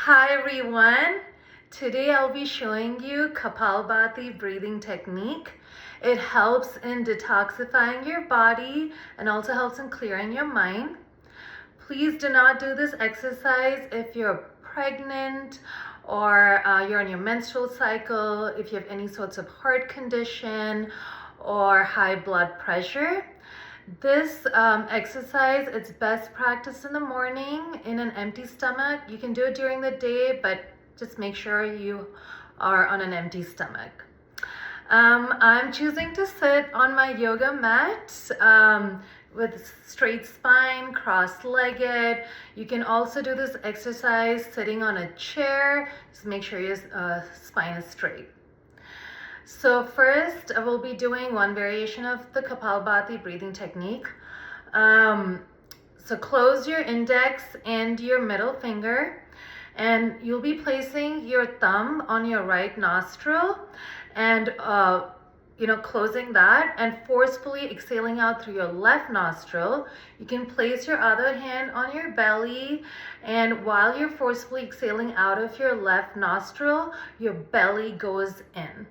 Hi everyone. Today I'll be showing you Kapalabhati breathing technique. It helps in detoxifying your body and also helps in clearing your mind. Please do not do this exercise if you're pregnant or you're on your menstrual cycle, if you have any sorts of heart condition or high blood pressure. This exercise, it's best practiced in the morning in an empty stomach. You can do it during the day, but just make sure you are on an empty stomach. I'm choosing to sit on my yoga mat with straight spine, cross-legged. You can also do this exercise sitting on a chair. Just make sure your spine is straight. So first, I will be doing one variation of the Kapalabhati breathing technique. So close your index and your middle finger, and you'll be placing your thumb on your right nostril and closing that and forcefully exhaling out through your left nostril. You can place your other hand on your belly, and while you're forcefully exhaling out of your left nostril, your belly goes in.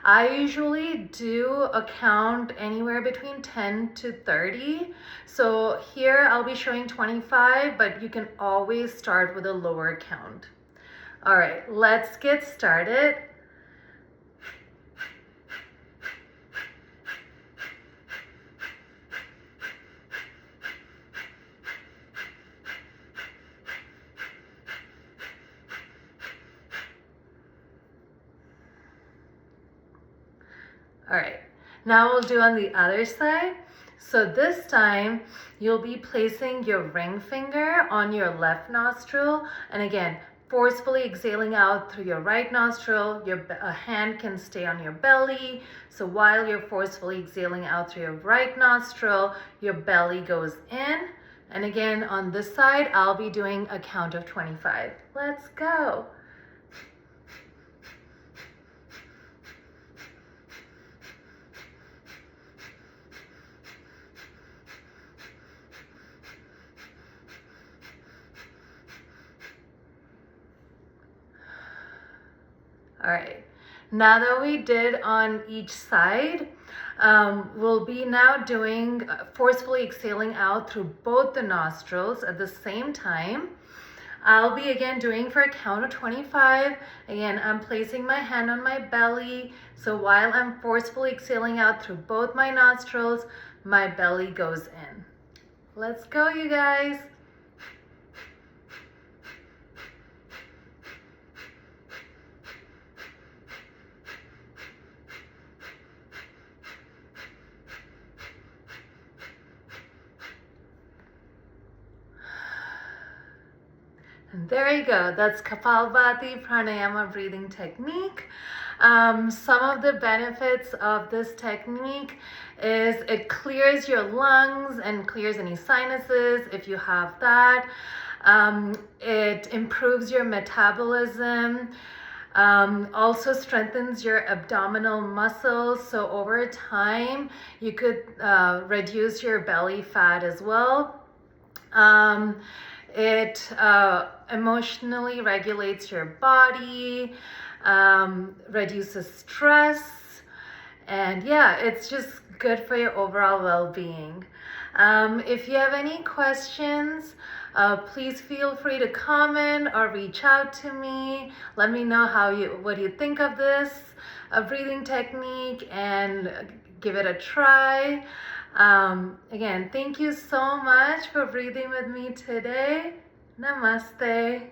I usually do a count anywhere between 10 to 30. So here I'll be showing 25, but you can always start with a lower count. All right, let's get started. All right, now we'll do on the other side. So this time you'll be placing your ring finger on your left nostril, and again, forcefully exhaling out through your right nostril. Your hand can stay on your belly. So while you're forcefully exhaling out through your right nostril, your belly goes in. And again, on this side, I'll be doing a count of 25. Let's go. All right, now that we did on each side, we'll be now doing forcefully exhaling out through both the nostrils at the same time. I'll be again doing for a count of 25. Again, I'm placing my hand on my belly. So while I'm forcefully exhaling out through both my nostrils, my belly goes in. Let's go, you guys. And there you go. That's Kapalabhati Pranayama breathing technique. Some of the benefits of this technique is it clears your lungs and clears any sinuses if you have that. It improves your metabolism. Also strengthens your abdominal muscles. So over time, you could reduce your belly fat as well. It emotionally regulates your body, reduces stress, and yeah, it's just good for your overall well-being. If you have any questions, please feel free to comment or reach out to me. Let me know what you think of this breathing technique and give it a try. Again, thank you so much for breathing with me today. Namaste.